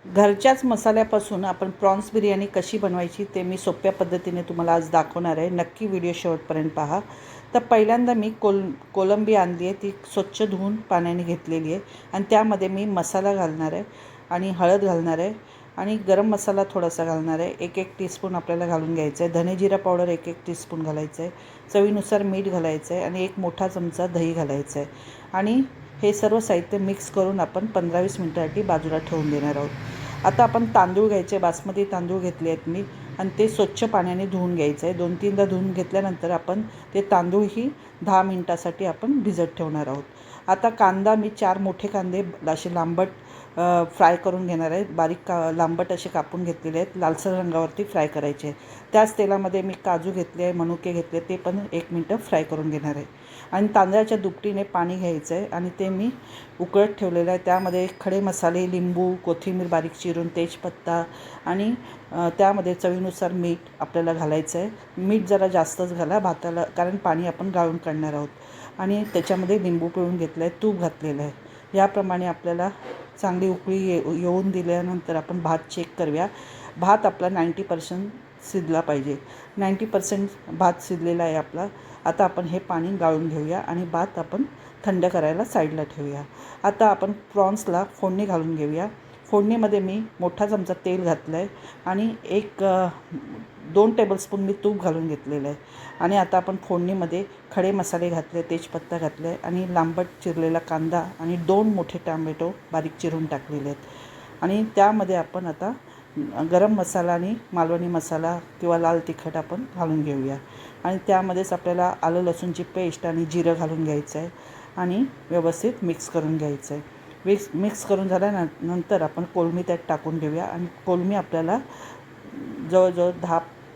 घरच्याच मसाल्यापासून आपण प्रॉन्स बिर्याणी कशी बनवायची ते मी सोप्या पद्धतीने तुम्हाला आज दाखवणार आहे. नक्की व्हिडिओ शेवटपर्यंत पहा. तर पहिल्यांदा मी कोलंबी आणली आहे, ती स्वच्छ धुवून पाण्याने घेतलेली आहे आणि त्यामध्ये मी मसाला घालणार आहे आणि हळद घालणार आहे आणि गरम मसाला थोडासा घालणार आहे. 1-1 टीस्पून आपल्याला घालून घ्यायचं आहे. धने जिरा पावडर 1-1 टीस्पून घालायचं आहे. चवीनुसार मीठ घालायचं आहे आणि 1 मोठा चमचा दही घालायचं आहे आणि हे सर्व साहित्य मिक्स करून आपण 15-20 मिनिटांसाठी बाजूला ठेवून देणार आहोत. आता आपण तांदूळ घ्यायचे, बासमती तांदूळ घेतले आहेत मी आणि ते स्वच्छ पाण्याने धुवून घ्यायचं आहे. 2-3दा धुवून घेतल्यानंतर आपण ते तांदूळही 10 मिनिटासाठी आपण भिजत ठेवणार आहोत. आता कांदा मी 4 मोठे कांदे असे लांबट फ्राय करून घेणार आहे. बारीक लांबट असे कापून घेतलेले आहेत, लालसर रंगावरती फ्राय करायचे. त्याच तेलामध्ये मी काजू घेतले आहे, मनुके घेतले, ते पण 1 मिनटं फ्राय करून घेणार आहे आणि तांदळाच्या दुपटीने पाणी घ्यायचं आहे आणि ते मी उकळत ठेवलेलं आहे. त्यामध्ये खडे मसाले, लिंबू, कोथिंबीर बारीक चिरून, तेजपत्ता आणि त्यामध्ये चवीनुसार मीठ आपल्याला घालायचं आहे. मीठ जरा जास्तच घाला भाताला, कारण पाणी आपण गाळून काढणार आहोत आणि त्याच्यामध्ये लिंबू पिळून घेतलं आहे, तूप घातलेलं आहे. याप्रमाणे आपल्याला चांगली उकळी येऊन दिल्यानंतर आपण भात चेक करूया. भात आपला 90% शिजला पाहिजे. 90% भात शिजलेला आहे आपला. आता आपण हे पाणी गाळून घेऊया आणि भात आपण थंड करायला साईडला ठेवूया. आता आपण प्रॉन्सला फोडणी घालून घेऊया. फोडणीमध्ये मी मोठा चमचा तेल घातलं आहे आणि 2 टेबलस्पून मी तूप घालून घेतलेलं आहे आणि आता आपण फोडणीमध्ये खडे मसाले घातले, तेजपत्ता घातले आणि लांबट चिरलेला कांदा आणि 2 मोठे टोमॅटो बारीक चिरून टाकलेले आहेत आणि त्यामध्ये आपण आता गरम मसाला आणि मालवणी मसाला किंवा लाल तिखट आपण घालून घेऊया आणि त्यामध्येच आपल्याला आलं लसूणची पेस्ट आणि जिरं घालून घ्यायचं आहे आणि व्यवस्थित मिक्स करून घ्यायचं आहे. मिक्स करून झाल्यानंतर आपण कोलमी त्यात टाकून घेऊया आणि कोलमी आपल्याला जवळजवळ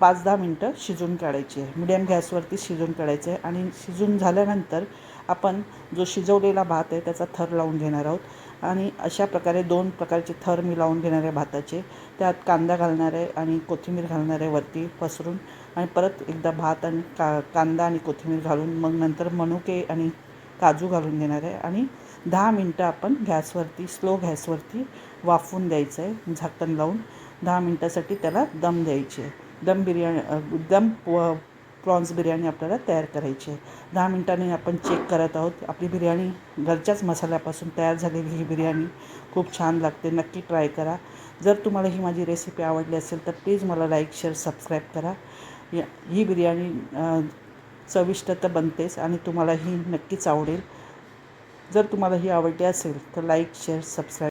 5-10 मिनटं शिजून काढायची आहे. मिडियम गॅसवरती शिजून काढायचं आहे आणि शिजून झाल्यानंतर आपण जो शिजवलेला भात आहे त्याचा थर लावून घेणार आहोत आणि अशा प्रकारे 2 प्रकारचे थर मी लावून घेणार आहे भाताचे. त्यात कांदा घालणार आहे आणि कोथिंबीर घालणार आहे वरती पसरून आणि परत एकदा भात आणि कांदा आणि कोथिंबीर घालून मग नंतर मनुके आणि काजू घालून घेणार आहे आणि 10 मिनटं आपण स्लो गॅसवरती वाफवून द्यायचं आहे. झाकण लावून 10 मिनटासाठी त्याला दम द्यायची आहे. प्रॉन्स बिर्याणी आपल्याला तयार करायची आहे. 10 मिनटांनी आपण चेक करत आहोत. आपली बिर्याणी घरच्याच मसाल्यापासून तयार झालेली ही बिर्याणी खूप छान लागते. नक्की ट्राय करा. जर तुम्हाला ही माझी रेसिपी आवडली असेल तर प्लीज मला लाईक, शेअर, सबस्क्राईब करा. ही बिर्याणी चविष्ट तर बनतेच आणि तुम्हाला ही नक्कीच आवडेल. जर तुम्हाला ही आवडली असेल तर लाईक, शेअर, सबस्क्राईब